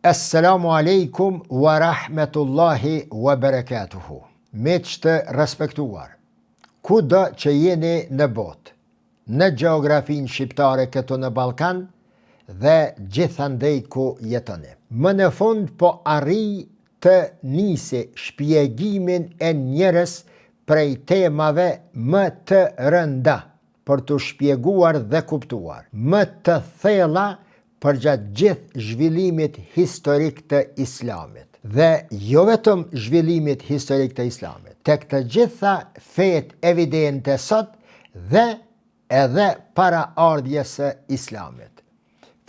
Assalamu alaikum wa rahmetullahi wa barakatuhu. Miq të respektuar, kudo që jeni në botë, në gjeografinë shqiptare këtu në Ballkan dhe gjithandej ku jetoni. Më në fund po arrij të nisi shpjegimin e njerëz prej temave më të rënda për të shpjeguar dhe kuptuar, më të thella përgjatë gjithë zhvillimit historik të Islamit. Dhe jo vetëm zhvillimit historik të Islamit, tek të gjitha fetë evidente sot dhe edhe para ardhjes së Islamit.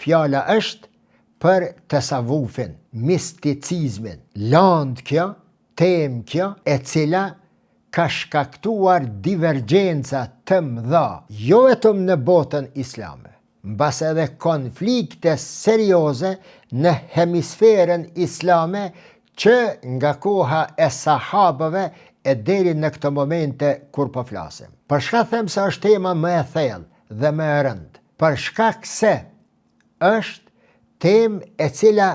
Fjala është për tasavvufin, misticizmin. Land kjo, temë kjo, e cila ka shkaktuar divergjenca të mëdha, jo vetëm në botën islame, mbas edhe konflikte serioze në hemisferën islame që nga koha e sahabëve e deri në këtë momente kur po flasim. Për shkak them se është tema më e thellë dhe më e rëndë, për shkak se është temë e cila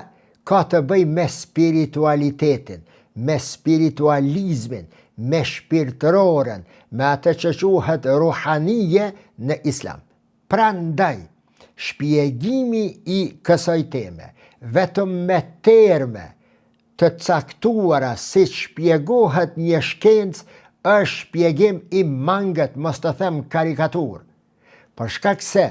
ka të bëjë me spiritualitetin, me spiritualizmin, me shpirtërorën, me atë që quhet ruhanije në islam. Prandaj, shpjegimi i kësaj teme, vetëm me terme të caktuara si shpjegohet një shkencë, është shpjegim i mangët, mos të them karikatur. Për shkak se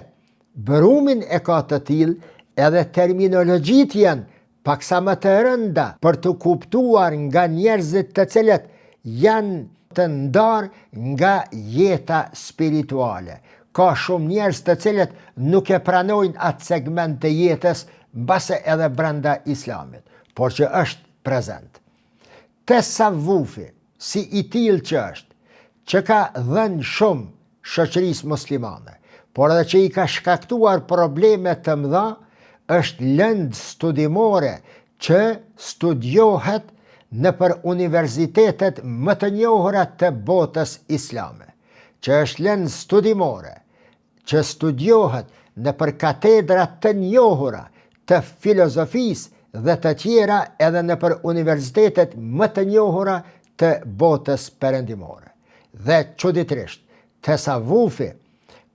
bërumin e ka të tillë, edhe terminologjit janë paksa më të rënda për të kuptuar nga njerëzit të cilët janë të ndarë nga jeta spirituale. Ka shumë njerëz të cilët nuk e pranojnë atë segment të jetës mbase edhe brenda islamit, por që është prezent. Tasavvufi, si i tillë që është, që ka dhënë shumë shoqërisë muslimane, por edhe që i ka shkaktuar probleme të mëdha, është lëndë studimore që studiohet nëpër universitetet më të njohura të botës islame, që është lëndë studimore që studiohet nëpër katedrat të njohura të filozofisë dhe të tjera edhe nëpër universitetet më të njohura të botës perëndimore. Dhe çuditërisht, tasavvufi,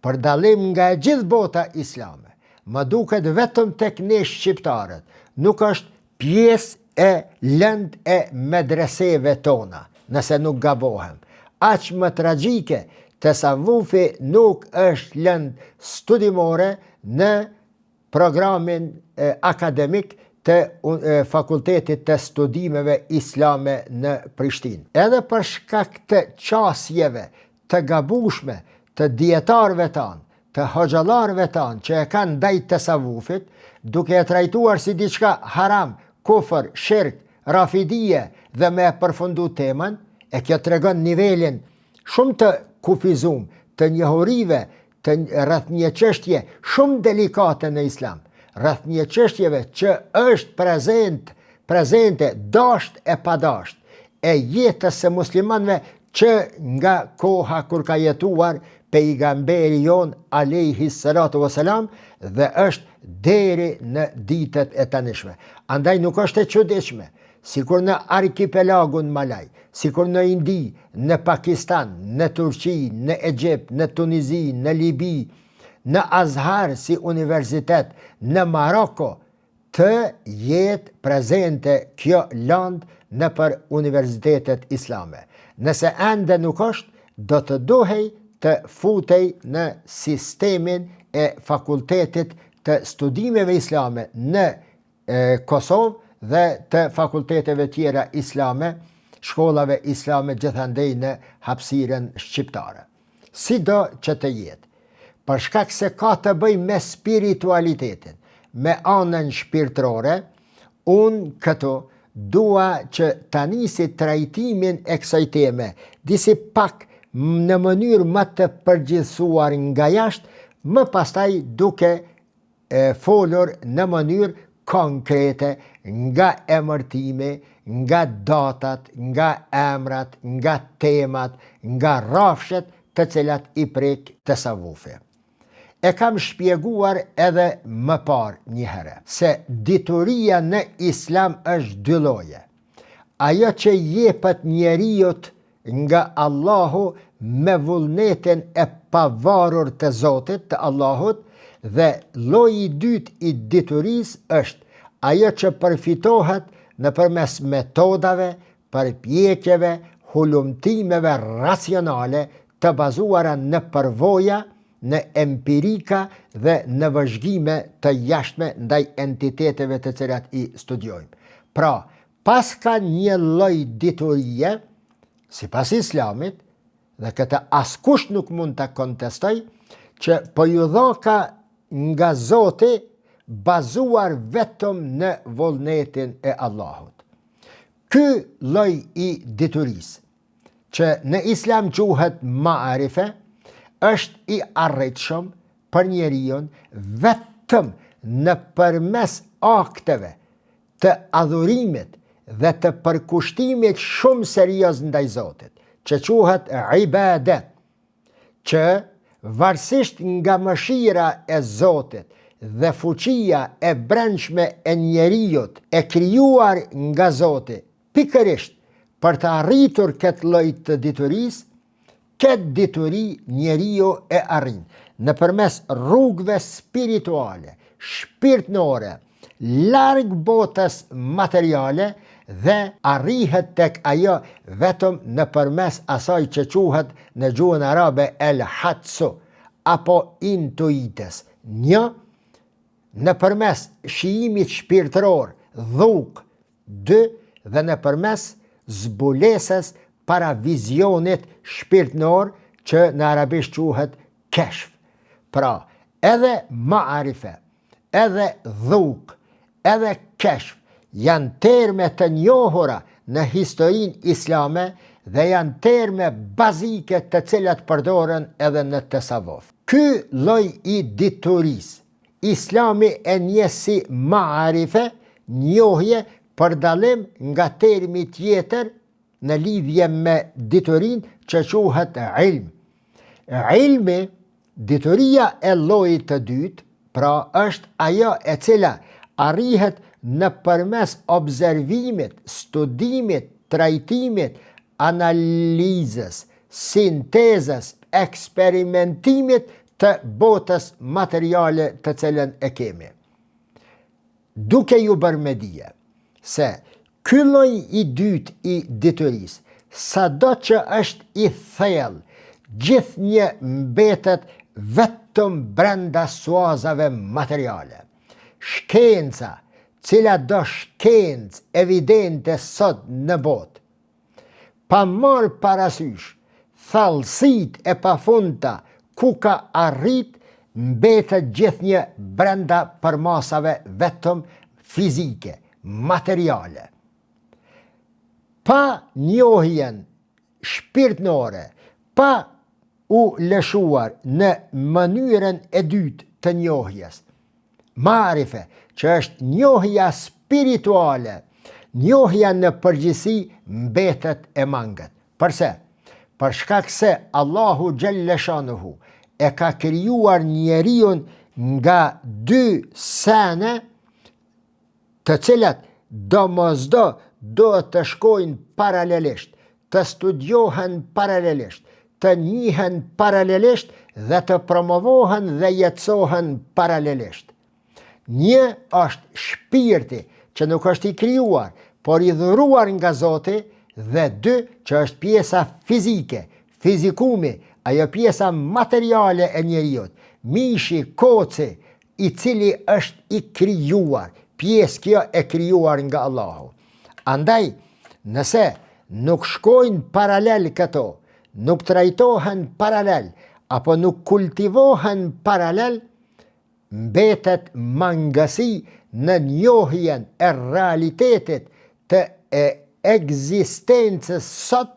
për dallim nga e gjithë bota islame, më duket vetëm tek ne shqiptarët, nuk është pjesë e lëndë e medreseve tona, nëse nuk gabohem. Aq më tragjike, tasavvufi nuk është lëndë studimore në programin akademik të Fakultetit të Studimeve Islame në Prishtinë. Edhe për shkak të qasjeve të gabueshme të dietarëve tanë, të hoxhallarëve tanë që e kanë ndaj tasavvufit, duke e trajtuar si diçka haram, kufër, shirk, rafidije dhe me përfundu temën, e kjo tregon nivelin shumë të kufizum, të njohurive të rreth një çështje shumë delikate në islam, rreth një çështjeve që është prezente dasht e padasht e jetës së muslimanëve që nga koha kur ka jetuar pejgamberi jon alayhi salatu wasalam dhe është deri në ditët e tanishme. Andaj nuk është e çuditshme, sikur në arkipelagun Malaj, sikur në Indi, në Pakistan, në Turqi, në Egjipt, në Tunizi, në Libi, në Azhar si universitet, në Maroko, të jetë prezente kjo landë nëpër universitetet islame. Nëse ende nuk është, do të duhej të futej në sistemin e Fakultetit të Studimeve Islame në Kosovë dhe të fakulteteve tjera islame, shkollave islame gjithandej në hapësirën shqiptare. Sido që të jetë, për shkak se ka të bëjë me spiritualitetin, me anën shpirtërore, unë këtu dua që ta nisi trajtimin e kësaj teme, disi pak në mënyrë më të përgjithësuar nga jashtë, më pastaj duke folur në mënyrë konkrete nga emërtimi, nga datat, nga emrat, nga temat, nga rrafshet të cilat i prek tasavvufi. E kam shpjeguar edhe më parë një herë, se dituria në islam është dy lloje. Ajo që jepet njeriut nga Allahu me vullnetin e pavarur të Zotit, të Allahut, dhe lloji i dytë i diturisë është ajo që përfitohet nëpërmes metodave, përpjekjeve, hulumtimeve racionale të bazuara në përvoja, në empirika dhe në vëzhgime të jashtme ndaj entiteteve të cilat i studiojmë. Pra, pas ka një lloj diturie, sipas Islamit, dhe këtë askush nuk mund të kontestoj, që po ju dhoka nga Zoti bazuar vetëm në vullnetin e Allahut. Ky lloj i diturisë, që në Islam quhet ma'arife, është i arritshëm për njeriu vetëm nëpërmes akteve të adhurimit dhe të përkushtimit shumë serioz ndaj Zotit, që quhet ibadet, që varësisht nga mëshira e Zotit dhe fuqia e brendshme e njeriut e krijuar nga Zoti, pikërisht për të arritur këtë lloj të diturisë, këtë dituri njeriu e arrin nëpërmes rrugëve spirituale, shpirtnore, larg botës materiale dhe arrihet tek ajo vetëm nëpërmes asaj që quhet në gjuhën arabe el hatsu, apo intuites. Një, nëpërmes shijimit shpirtëror, dhuk. Dy, dhe nëpërmes zbulesës para vizionit shpirtnor që në arabisht quhet keshf. Pra, edhe ma'arife, edhe dhuk, edhe keshf janë terme të njohura në historinë islame dhe janë terme bazike të cilat përdoren edhe në tasavvuf. Ky lloj i diturisë, Islami e njeh si ma'arife, njohje për dallim nga termi tjetër në lidhje me diturin që quhet ilm. Ilmi, dituria e llojit të dytë, pra është ajo e cila arrihet nëpërmes observimit, studimit, trajtimit, analizës, sintezës, eksperimentimit të botës materiale të cilën e kemi. Duke ju bërë me dije se ky lloj i dytë i diturisë, sado që është i thellë, gjithnjë mbetet vetëm brenda suazave materiale. Shkenca, cila do shkencë evidente sot në botë, pa marrë parasysh thellësitë e pafundta ku ka arrit, mbetet gjithnjë brenda përmasave vetëm fizike, materiale. Pa njohjen shpirtnore, pa u lëshuar në mënyrën e dytë të njohjes, marife, që është njohja spirituale, njohja në përgjithësi mbetet e mangët. Përse? Për shkak se Allahu Gjelle Shanuhu e ka krijuar njeriun nga dy sene, të cilat domosdo do të shkojnë paralelisht, të studiohen paralelisht, të njihen paralelisht dhe të promovohen dhe jetësohen paralelisht. Një është shpirti, që nuk është i krijuar, por i dhuruar nga Zoti, dhe dy, që është pjesa fizike, fizikumi, ajo pjesa materiale e njeriut, mishi, koci, i cili është i krijuar, pjesë kjo e krijuar nga Allahu. Andaj, nëse nuk shkojnë paralel këto, nuk trajtohen paralel, apo nuk kultivohen paralel, mbetet mangësi në njohjen e realitetit të ekzistencës sot,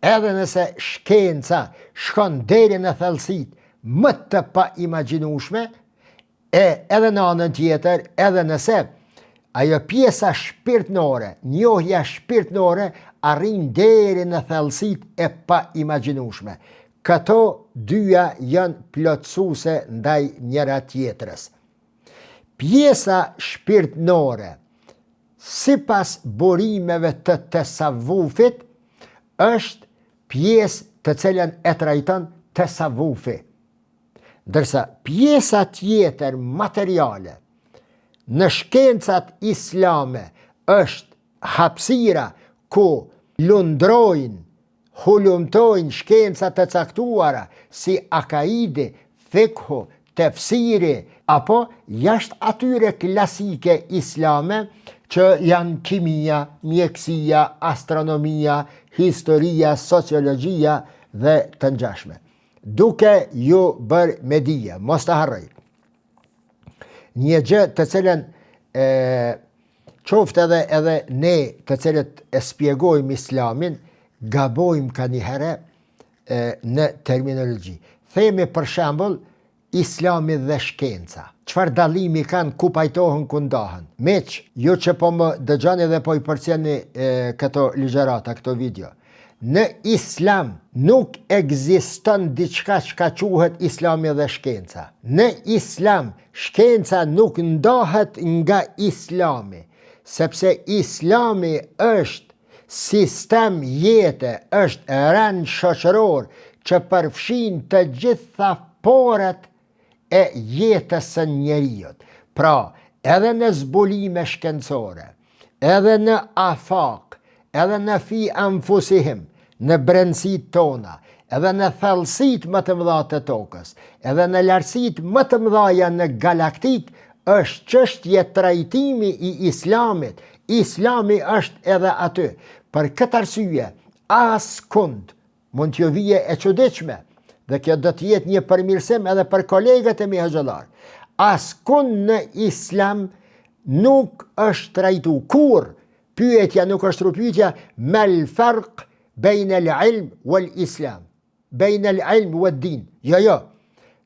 edhe nëse shkenca shkon deri në thellësitë më të paimagjinueshme, edhe në anën tjetër, edhe nëse ajo pjesa shpirtnore, njohja shpirtnore arrin deri në thellësitë e paimagjinueshme. Këto dyja janë plotësuese ndaj njëra tjetrës. Pjesa shpirtnore, sipas burimeve të tasavvufit, është pjesë të cilën e trajton tasavvufi. Ndërsa pjesa tjetër materiale në shkencat islame është hapësira ku lundrojnë, hulumtojnë shkencat të caktuara si akaidi, fikhu, tefsiri, apo jashtë atyre klasike islame që janë kimia, mjekësia, astronomia, historia, sociologjia dhe të ngjashme. Duke ju bërë me dije, mos të harroj. Një gjë të cilën qoftë edhe ne të cilët e spjegojmë islamin, gabojmë ka njëherë në terminologji. Themi për shembull islami dhe shkenca. Çfarë dallimi kanë, ku pajtohen, ku ndahen? Meq, ju që po më dëgjoni dhe po i përcjellni këto ligjërata, këto video. Në islam nuk ekziston diçka që quhet islami dhe shkenca. Në islam shkenca nuk ndahet nga islami, sepse islami është sistem jete, është rend shoqëror që përfshin të gjitha porët e jetës së njeriut. Pra, edhe në zbulime shkencore, edhe në afak, edhe në fi anfusihim, në brendësit tona, edhe në thellësit më të mëdha të tokës, edhe në lartësit më të mëdha në galaktik, është çështje trajtimi i islamit. Islami është edhe aty. Për këtë arsye, askund mund t'ju vije e çuditshme, dhe kjo do të jetë një përmirësim edhe për kolegët e mi hoxhallar. Askund në islam nuk është trajtu kur pyetja nuk është pyetja mal farq bejn al-ilm wal-islam, bejn al-ilm wad-din. Jo.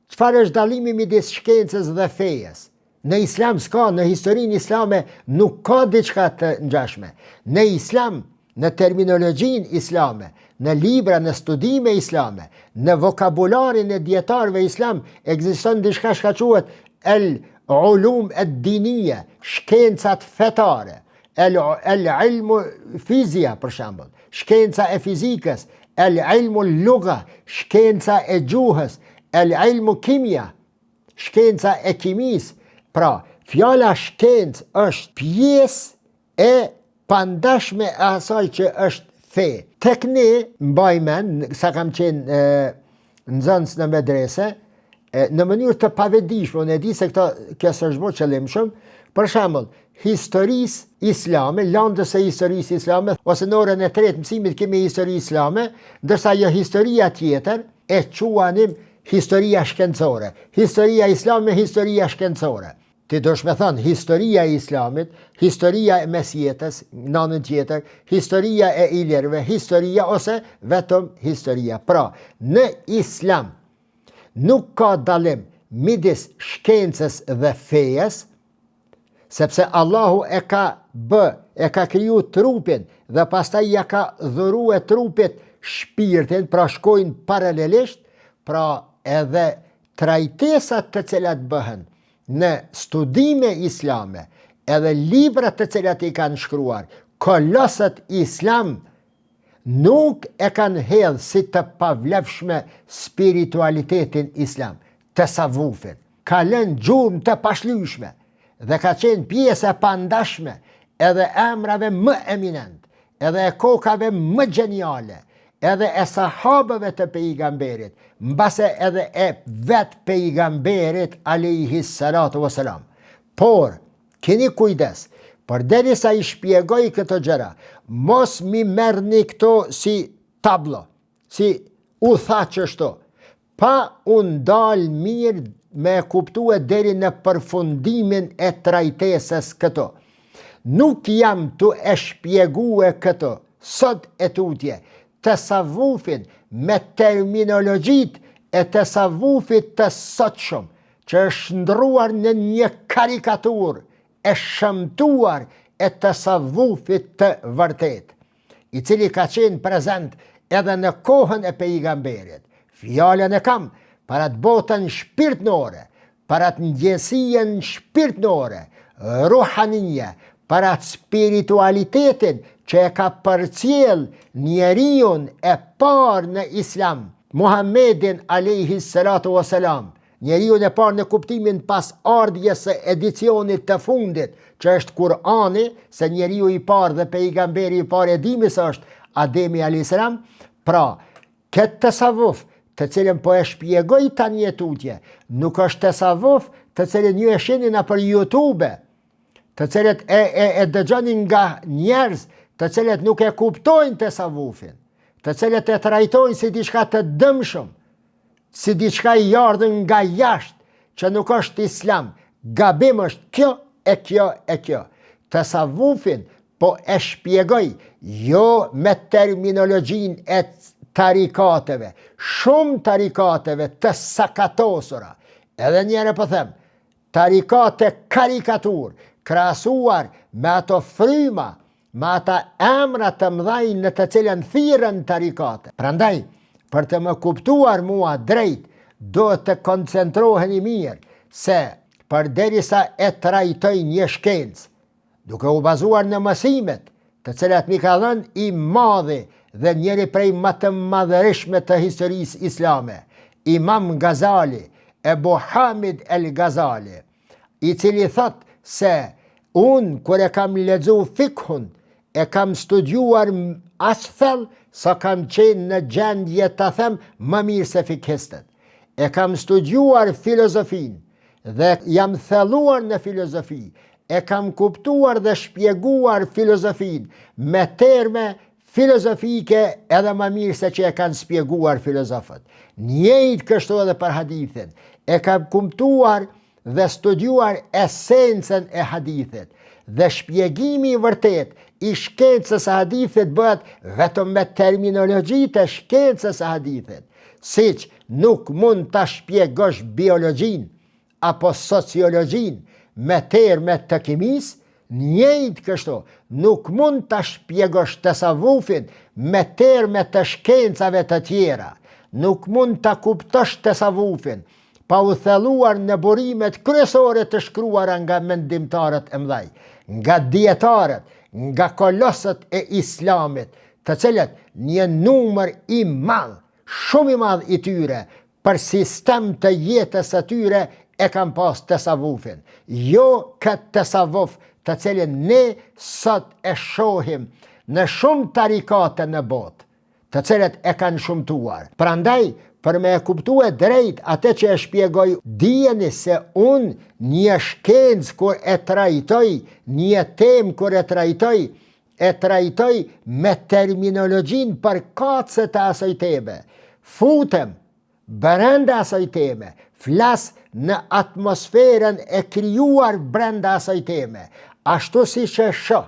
Çfarë është dallimi midis shkencës dhe fejes? Në islam s'ka, në historinë islame nuk ka diçka të ngjashme. Në islam, në terminologjinë islame, në libra, në studime islame, në vokabularin e dietarëve islam, ekziston diçka që quhet el-ulum ad-diniyya, shkencat fetare, el-ilmu fizia për shembull, shkenca e fizikës, el-ilmu lugha, shkenca e gjuhës, el-ilmu kimia, shkenca e kimisë. Pra, fjala shkencë është pjesë e pandashme e asaj që është fe. Tek ne, mbaj mend, sa kam qenë nxënës në medrese, në mënyrë të pavetdijshme, unë e di se kjo s'është bërë qëllimshëm, për shembull, historisë islame, landës e historisë islame, ose në orën e tretë mësimit kemi histori islame, ndërsa jo historia tjetër e quanim historia shkencore. Historia islame, historia shkencore. Ti dosh me thënë historia e islamit, historia e mesjetës, nanën tjetër, historia e iljerëve, historia ose vetëm historia. Pra, në islam nuk ka dallim midis shkencës dhe fejes, sepse Allahu e ka kriju trupin dhe pastaj ja ka dhurue trupit shpirtin, pra shkojnë paralelisht, pra edhe trajtesat të cilat bëhen në studime islame, edhe librat të cilat i kanë shkruar, kolosët islam nuk e kanë hedhë si të pavlefshme spiritualitetin islam, tasavvufin. Ka lënë gjurmë të pashlyeshme dhe ka qenë pjesë e pandashme edhe emrave më eminent, edhe e kokave më gjeniale, edhe e sahabëve të pejgamberit, mbase edhe e vetë pejgamberit alayhi salatu wassalam. Por, keni kujdes, përderisa i shpjegoj këto gjëra, mos mi merrni këto si tablo, si u tha qështu, pa u ndal mirë me kuptue deri në përfundimin e trajtesës këto. Nuk jam të e shpjegue këto, sot e tutje, tasavvufin me terminologjit e tasavvufit të sotshëm, që është ndruar në një karikatur e shëmtuar e tasavvufit të vërtet, i cili ka qenë prezent edhe në kohën e pejgamberit, Fjallën e kam për atë botën shpirtnore, për atë ndjesien shpirtnore, ruhanije, për atë spiritualitetin që e ka përcjell njeriun e parë në Islam, Muhammedin alayhi salatu wasalam, njeriun e parë në kuptimin pas ardhjes së edicionit të fundit, që është Kurani, se njeriu i parë dhe pejgamberi i parë e dimi se është Ademi alayhis salam. Pra, këtë tasavvuf të cilën po e shpjegoj tani tutje, nuk është tasavvuf të cilën ju e shihni nëpër YouTube, të cilët e dëgjoni nga njerëz të cilët nuk e kuptojnë tasavvufin, të cilët e trajtojnë si diçka të dëmshëm, si diçka i ardhur nga jashtë, që nuk është Islam. Gabim është kjo e kjo e kjo. Tasavvufin po e shpjegoj jo me terminologjinë e tarikateve, shumë tarikateve të sakatosura. Edhe njëre po them, tarikate karikatur, krahasuar me ato fryma, me ata emra të mëdhaj në të cilën thirrën tarikate. Prandaj, për të më kuptuar mua drejt, do të koncentroheni mirë, se përderisa e trajtoj një shkencë, duke u bazuar në mësimet, të cilat mi ka dhënë i madhi dhe njëri prej më të madhërishme të historisë islame, Imam Gazali, Ebu Hamid el Gazali, i cili thot se unë, kur e kam lexu fikhun, e kam studiuar as thellë sa kam qenë në gjendje të them më mirë se fikhistët. E kam studiuar filozofin dhe jam thelluar në filozofi. E kam kuptuar dhe shpjeguar filozofin me terme filozofike edhe më mirë se që e kanë shpjeguar filozofët. Njëjtë kështu edhe për hadithin. E kam kuptuar dhe studiuar esencën e hadithit. Dhe shpjegimi i vërtet i shkencës së hadithit bëhet vetëm me terminologji të shkencës së hadithit. Siç nuk mund ta shpjegosh biologjin apo sociologjin me terme të kimisë, njëjtë kështu nuk mund ta shpjegosh tasavvufin me terme të shkencave të tjera. Nuk mund ta kuptosh tasavvufin pa u thelluar në burimet kryesore të shkruara nga mendimtarët e mëdhej, nga dietarët, nga kolosët e Islamit, të cilët një numër i madh, shumë i madh i tyre, për sistem të jetës së tyre e kam pas tasavvufin. Jo këtë tasavvuf të cilin ne sot e shohim në shumë tarikate në botë, të cilët e kanë shumtuar. Prandaj, për me e kuptue drejt atë që e shpjegoj, dijeni se unë një shkencë kur e trajtoj, një temë kur e trajtoj me terminologjin për kacët e asaj teme. Futem brenda asaj teme, flas në atmosferën e krijuar brenda asaj teme, ashtu si që shoh,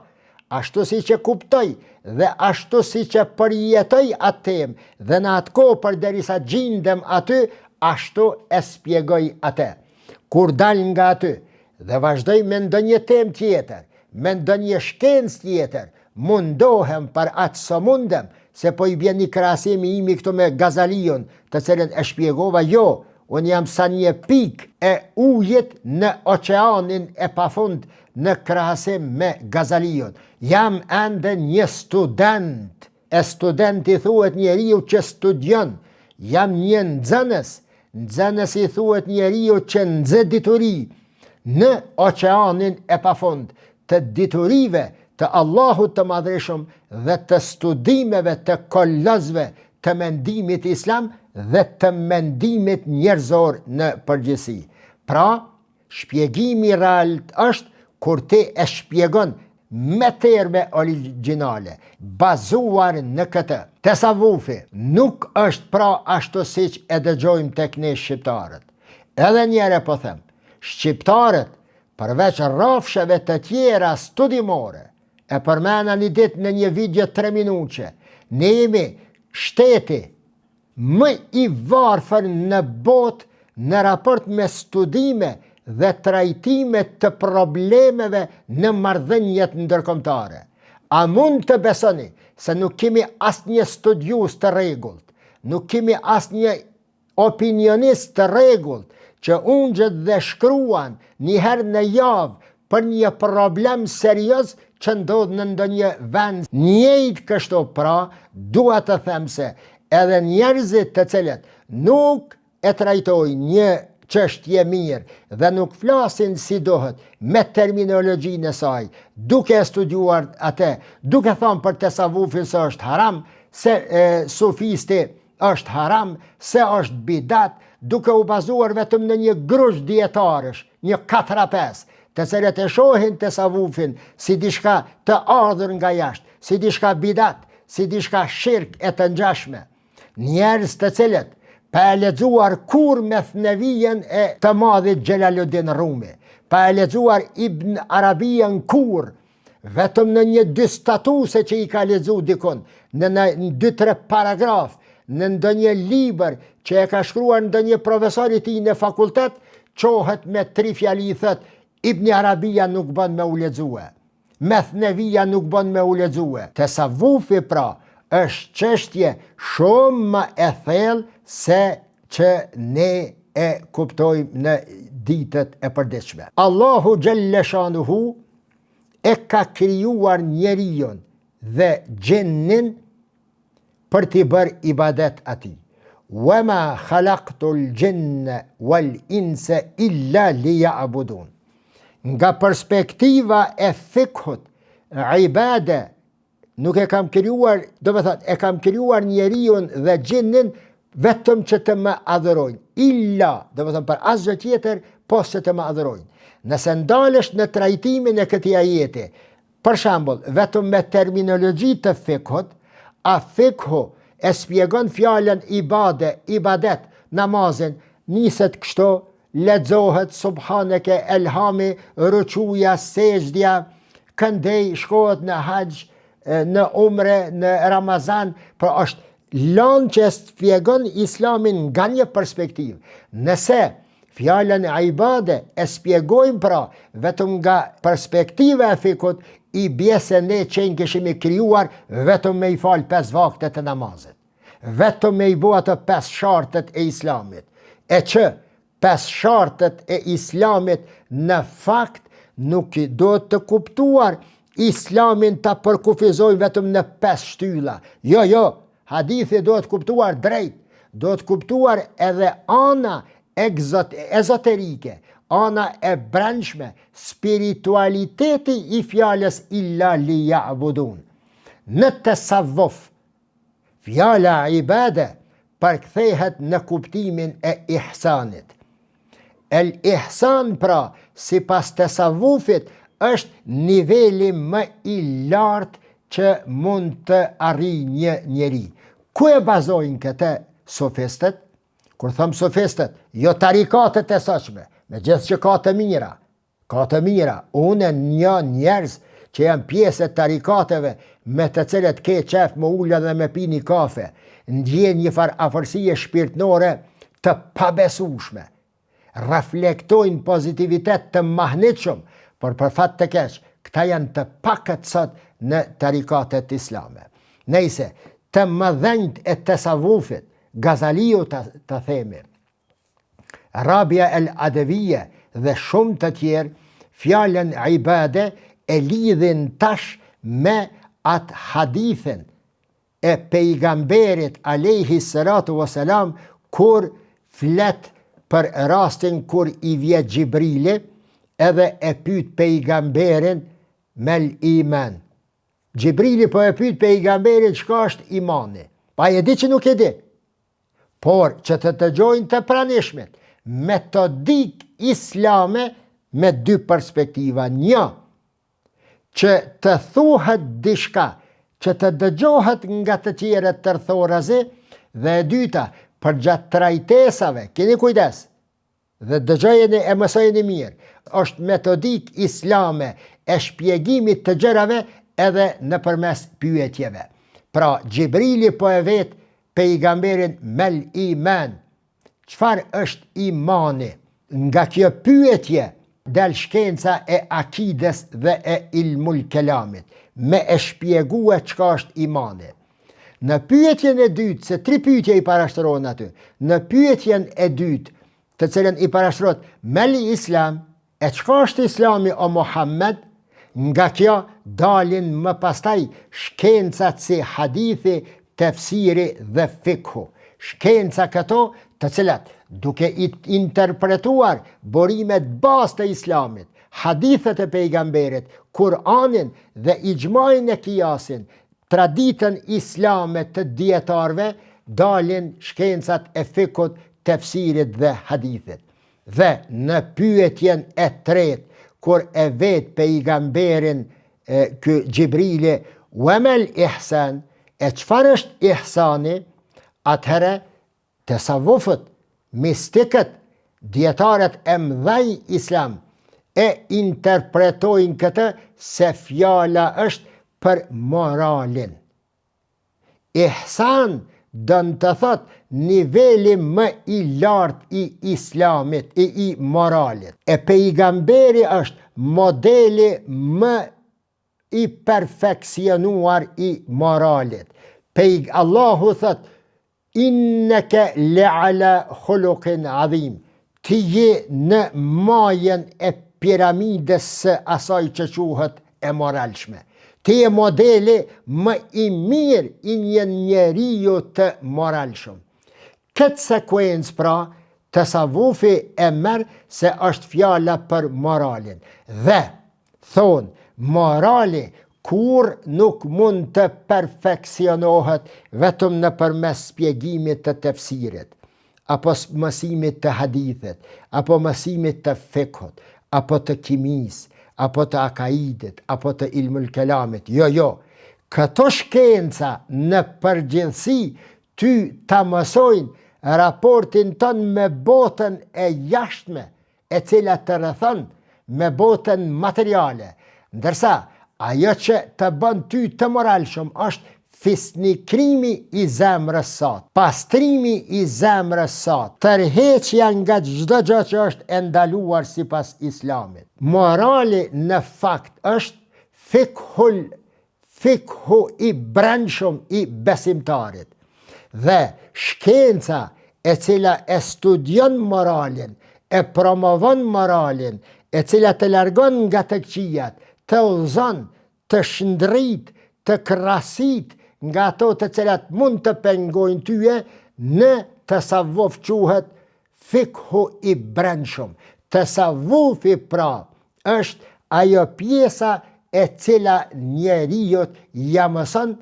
ashtu si që kuptoj dhe ashtu si që përjetoj atë temë, dhe në atë kohë përderisa gjindem aty, ashtu e spjegoj atë. Kur dal nga aty dhe vazhdoj me ndonjë temë tjetër, me ndonjë shkencë tjetër, mundohem për atë së mundem, se po i bjen një krahasim i imi këtu me Gazaliun, të cilën e shpjegova. Jo, unë jam sa një pikë e ujit në oqeanin e pafund në krahasim me Gazaliun. Jam ende një student. E studenti thuhet njeriu që studion. Jam një nxënës. Nxënës i thuhet njeriu që nxë dituri në oqeanin e pafund të diturive të Allahut të Madhreshëm dhe të studimeve të kolozve të mendimit islam dhe të mendimit njerëzor në përgjithësi. Pra, shpjegimi real është kur ti e shpjegon me terme origjinale, bazuar në këtë. Tasavvufi nuk është pra ashtu siç e dëgjojmë tek ne shqiptarët. Edhe njëre po them, shqiptarët, përveç rrafshave të tjera studimore, e përmena një ditë në një video 3 minuqe, ne jemi shteti më i varfër në botë në raport me studime dhe trajtime të problemeve në marrëdhëniet ndërkombëtare. A mund të besoni se nuk kemi asnjë studius të rregullt, nuk kemi asnjë opinionist të rregullt që ungjët dhe shkruan një herë në javë për një problem serioz që ndodh në ndonjë vend. Njëjtë kështu pra, dua të them se edhe njerëzit të cilët nuk e trajtojnë një çështje mirë dhe nuk flasin si duhet me terminologjinë e saj, duke studiuar atë, duke thënë për tasavvufin se është haram, se sufisti është haram, se është bidat, duke u bazuar vetëm në një grush dietarësh, një 4-5, të cilët e shohin tasavvufin si diçka të ardhur nga jashtë, si diçka bidat, si diçka shirk e të ngjashme. Njerëz të cilët pa e lexuar kur Methnevijen e të madhit Xhelaluddin Rumi, pa e lexuar Ibn Arabijen kur, vetëm në 1-2 statuse që i ka lexu dikun, në 2-3 paragraf, në ndonjë libër që e ka shkruar ndonjë profesor i tij në fakultet, çohet me 3 fjali i thot Ibn Arabija nuk bën me u lexue, Methnevija nuk bën me u lexue. Tasavvufi pra është çështje shumë më e thellë se që ne e kuptojmë në ditët e përditshme. Allahu Gjelle Shanuhu e ka krijuar njeriu dhe gjennin për t'i bërë ibadet atij. Wama khalaqtul jinna wal insa illa liya'budun. Nga perspektiva e fikhut, ibade, nuk e kam krijuar, do të thotë, e kam krijuar njeriu dhe gjennin vetëm që të më adhurojnë. Illa, do të thonë për asgjë tjetër, posa që të më adhurojnë. Nëse ndalesh në trajtimin e këtij ajeti, për shembull, vetëm me terminologji të fikhut, a fikhu e spjegon fjalën ibadet, namazin, niset kështu, lexohet subhaneke, elhami, rukuja, sejdja, këndej, shkohet në haxh, në umre, në Ramazan, për është lanë që spjegon islamin nga një perspektivë. Nëse fjalën ibade e spjegojmë pra vetëm nga perspektiva e fikut, i bie se ne qenë kishim i krijuar vetëm me i fal 5 vakte të namazit, vetëm me i bua të 5 shartet e islamit, e që 5 shartet e islamit në fakt nuk do të kuptuar islamin të përkufizoj vetëm në 5 shtylla. Jo, hadithi do të kuptuar drejt, do të kuptuar edhe ana ezoterike, ana e brendshme, spiritualiteti i fjalës illa liya'budun. Në tasavvuf, fjala ibade përkthehet në kuptimin e ihsanit. El ihsan pra, sipas tasavvufit, është niveli më i lartë që mund të arrijë një njeri. Ku e bazojnë këtë sofistët? Kur thëmë sofistët, jo tarikatet e saqme, me gjithë që ka të mira, unë një njerëz që janë pjesë e tarikateve me të cilët ke qef më ullë dhe me pi një kafe, ndjen një farë afërsie shpirtnore të pabesueshme, reflektojnë pozitivitet të mahnitshëm, por për fat të keq, këta janë të pakët sot në tarikatet islame. Nejse, të mëdhenjt e tasavvufit, Gazaliu të themi, Rabia el Adevije dhe shumë të tjerë, fjalën ibade e lidhin tash me atë hadithin e pejgamberit alayhi salatu wasalam, kur flet për rastin kur i vjet Gjibrili edhe e pyet pejgamberin mel iman. Gjibrili po e pyet pejgamberin çka është imani. Pa e di që nuk e di. Por që të dëgjojnë të pranishmet, metodik islame me 2 perspektiva. Një, që të thuhet dishka, që të dëgjohet nga të tjerët tërthorazi, dhe e dyta, për gjatë trajtesave, keni kujdes, dhe dëgjojeni e mësojeni mirë, është metodik islame e shpjegimit të gjërave edhe në përmes pyetjeve. Pra, Gjibrili po e vetë pejgamberin mel iman. Çfarë është imani? Nga kjo pyetje del shkenca e akides dhe e ilmul kelamit, me e shpjegue çka është imani. Në pyetjen e dytë, se 3 pyetje i parashtërohen aty, në pyetjen e dytë, të cilën i parashtërohet meli islam, e çka është islami o Muhammed, nga kjo dalin më pastaj shkencat si hadithi, tefsiri dhe fikhu. Shkenca këto të cilat duke interpretuar burimet bazë të islamit, hadithet e pejgamberit, Kur'anin dhe ijmajin e kiasin, traditën islame të dietarëve, dalin shkencat e fikut, tefsirit dhe hadithit. Dhe në pyetjen e tretë, kur e vet pejgamberin ky Xhibrili, "Wamel ihsan", e çfarë është ihsani? Atëherë tasavvufët, mistikët, dietarët e mëdhenj islam e interpretojnë këtë se fjala është për moralin. Ihsan dënë të thot niveli më i lartë i islamit, i moralit. E pejgamberi është modeli më i perfeksionuar i moralit. Allahu thot, "Inneke le'ala khuluqin adhim", ti je në majën e piramides së asaj që quhet e moralshme. Ti je modeli më i mirë i një njeriu të moralshëm. Këtë sekuencë pra, tasavvufi e merr se është fjala për moralin. Dhe thonë, morali kur nuk mund të perfeksionohet vetëm nëpërmes shpjegimit të tefsirit, apo mësimit të hadithit, apo mësimit të fikhut, apo të kimisë, apo të akaidit, apo të ilmul kelamit. Jo. Këto shkenca në përgjithësi ty ta mësojnë raportin tën me botën e jashtme, e cila të rrethon, me botën materiale. Ndërsa ajo që të bën ty të moralshëm është fisnikrimi i zemrës sot, pastrimi i zemrës sot, tërheqja nga çdo gjë që është e ndaluar sipas islamit. Morali në fakt është fikhu i brendshëm i besimtarit. Dhe shkenca e cila e studion moralin, e promovon moralin, e cila të largon nga të këqijat, të udhëzon, të shndrit, të krasit nga ato të cilat mund të pengojnë tyje, në tasavvuf quhet fikhu i brendshëm. Tasavvufi pra është ajo pjesa e cila njeriut ja mëson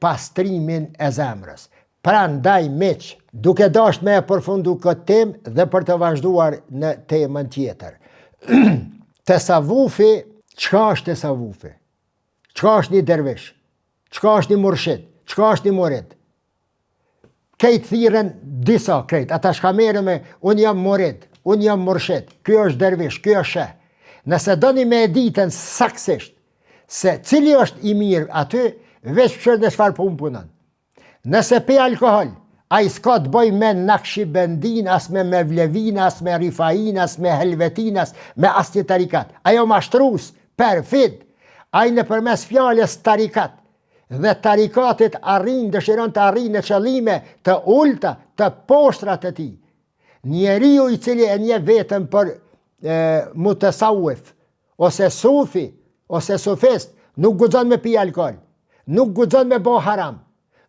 pastrimin e zemrës. Prandaj miq, duke dashur me e përfundu këtë temë dhe për të vazhduar në temën tjetër. Tasavvufi, çka është tasavvufi? Çka është një dervish? Çka është një murshid? Çka është një murid? Këtë thirren disa krejt, ata shka merren me unë jam murid, unë jam murshid, ky është dervish, ky është sheh. Nëse doni me e ditën saksisht se cili është i mirë aty, veç çfarë dhe çfarë punon. Nëse pe alkohol, ai s'ka të bëj me Nakshibendin, as me Mevlevin, as me Rifain, as me Helvetin, as me asnjë tarikat. Ajo mashtrues, perfid, ai nëpërmes fjalës tarikat dhe tarikatit dëshiron të arrijë në qëllime të ulta, të poshtra të tij. Njeriu i cili e njeh veten për mutasawwif, ose sufi, ose sufist, nuk guxon me pi alkool, nuk guxon me bë haram,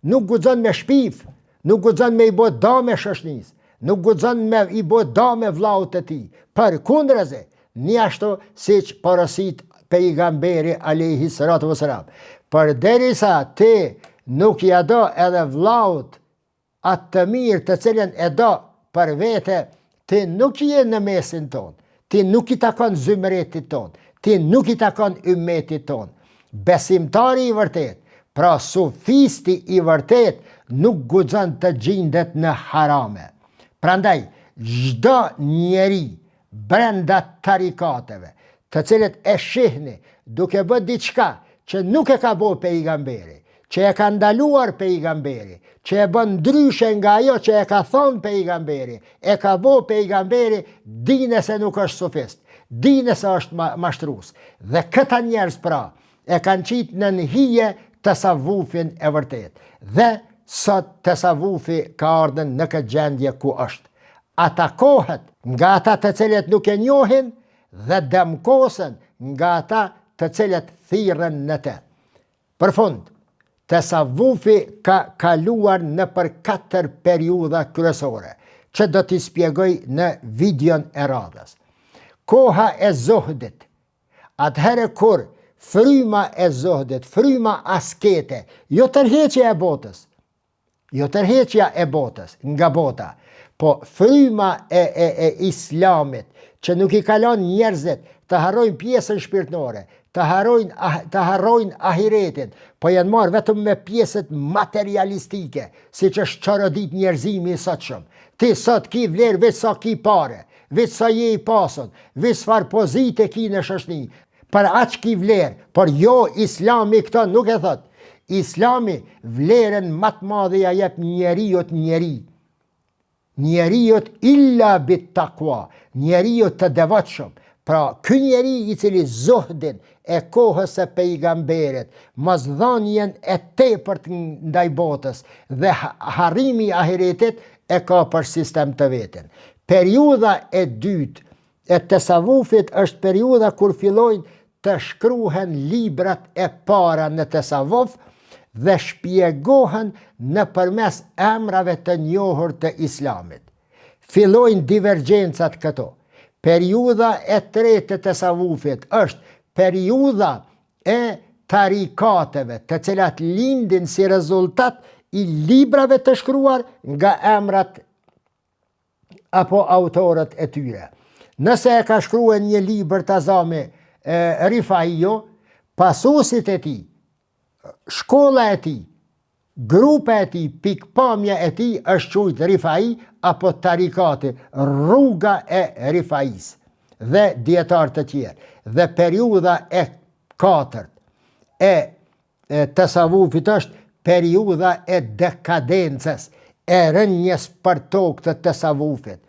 nuk guxon me shpif, nuk guxon me i bë dame shoshnis, nuk guxon me i bë dame vllaut të tij. Përkundërse, një ashtu siç porosit pejgamberi alayhi salatu wasalam. Përderisa ti nuk ja do edhe vllaut atë të mirë të cilën e do për vete, ti nuk je në mesin ton, ti nuk i takon zymretit ton, ti nuk i takon ymmetit ton. Besimtari i vërtet, pra sufisti i vërtet, nuk guxon të gjendet në harame. Prandaj, çdo njeri brenda tarikateve, të cilët e shihni duke bë diçka që nuk e ka bë pejgamberi, që e ka ndaluar pejgamberi, që e bën ndryshe nga ajo që e ka thonë pejgamberi, e ka bë pejgamberi, dine se nuk është sufist, dine se është mashtrues. Dhe këta njerëz pra e kanë qitë në hije tasavvufin e vërtet. Dhe sot tasavvufi ka ardhur në këtë gjendje ku është. Atakohet nga ata të cilët nuk e njohin dhe dëmkosen nga ata të cilët thirrën në të. Për fund, tasavvufi ka kaluar në për 4 periudha kryesore, që do t'i spjegoj në videon e radhës. Koha e zohdit, atëherë kur fryma e zohdit, fryma askete, jo tërheqja e botës nga bota, po fryma e islamit, që nuk i kalon njerëzit të harrojnë pjesën shpirtnore, të harrojnë ahiretin, po janë marrë vetëm me pjesët materialistike, si që është çorodit njerëzimi i sotshëm. Ti sot ki vlerë veç sa ki pare, veç sa je i pasun, veç çfarë pozite ki në shoqni, për aq ki vlerë, por jo islami këto nuk e thot. Islami vlerën më të madhe ja jep njeriut njeriut illa bit takwa, njeriut të devotshëm. Pra, ky njeri i cili zohdin e kohës e pejgamberit, mosdhënien e tepërt ndaj botës dhe harrimi i ahiretit e ka për sistem të vetin. Periudha e dytë e tasavvufit është periudha kur fillojnë të shkruhen librat e para në tasavvuf dhe shpjegohen nëpërmes emrave të njohur të islamit. Fillojnë divergjencat këto. Periudha e tretë të tasavvufit është periudha e tarikateve, të cilat lindin si rezultat i librave të shkruar nga emrat apo autorët e tyre. Nëse e ka shkruar një libër Tazami Rifaijo, pasuesit e tij, shkolla e tij, grupa e tij, pikpamja e tij është quajtur Rifai apo tarikati, rruga e Rifais dhe dietar të tjerë. Dhe periudha e katërt e tasavvufit është periudha e dekadencës, e rënjes për tokë të tasavvufit,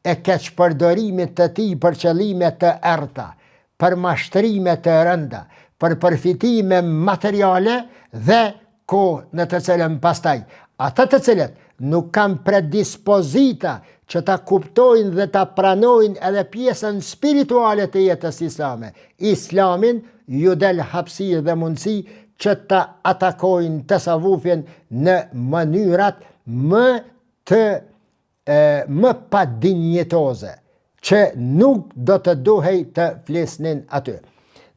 e keqpërdorimit të tij për qëllime të errta, për mashtrime të rënda, për përfitime materiale dhe kohë në të cilën pastaj ata të cilët nuk kanë predispozita që ta kuptojnë dhe ta pranojnë edhe pjesën spirituale të jetës islame. Islamin ju del hapësirë dhe mundësi që ta atakojnë tasavvufin në mënyrat më pa dinjitoze, që nuk do të duhej të flisnin aty.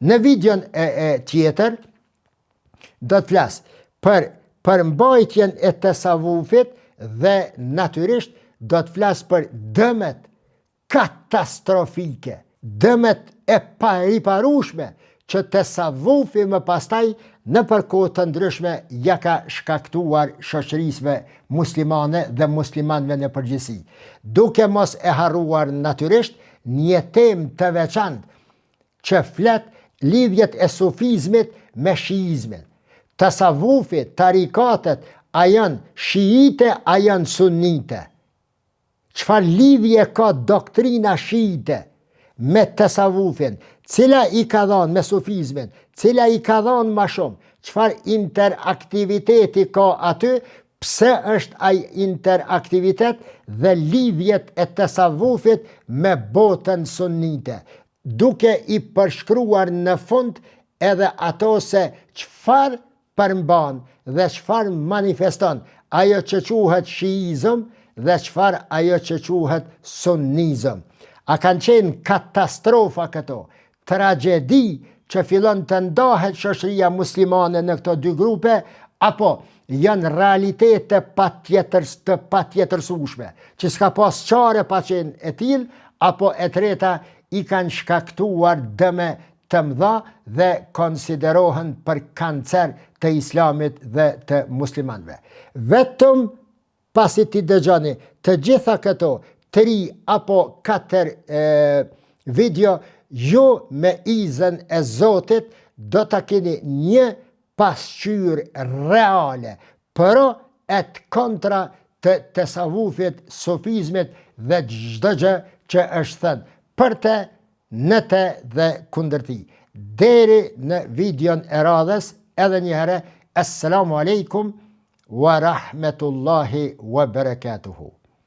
Në videon e tjetër do të flas për përmbajtjen e tasavvufit dhe natyrisht do të flas për dëmet katastrofike, dëmet e pariparueshme që tasavvufi më pastaj në kohë të ndryshme ja ka shkaktuar shoqërisëve muslimane dhe muslimanëve në përgjithësi. Duke mos e harruar natyrisht një temë të veçantë që flet lidhjet e sufizmit me shiizmin. Tasavvufi, tarikatet, a janë shiite, a janë sunnite? Çfarë lidhje ka doktrina shiite me tasavvufin? Cila i ka dhënë me sufizmin? Cila i ka dhënë më shumë? Çfarë interaktiviteti ka aty? Pse është ai interaktivitet dhe lidhjet e tasavvufit me botën sunnite? Duke i përshkruar në fund edhe ato se çfarë përmban dhe çfarë manifeston ajo që quhet shiizëm dhe çfarë ajo që quhet sunnizëm. A kanë qenë katastrofa këto, tragjedi që fillon të ndahet shoqëria muslimane në këto dy grupe, apo janë realitete të patjetërsueshme, që s'ka pas çare pa qenë e tillë, apo e treta i kanë shkaktuar dëme të mëdha dhe konsiderohen për kancer të islamit dhe të muslimanëve. Vetëm pasi ti dëgjoni të gjitha këto 3 apo 4 video, ju me izën e Zotit do të keni një pasqyrë reale, pero et kontra të tasavvufit, sufizmit dhe çdo gjë që është thënë për të, në të dhe kundër tij. Deri në videon e radhës, edhe një herë Assalamu alaikum wa rahmetullahi wa barakatuhu.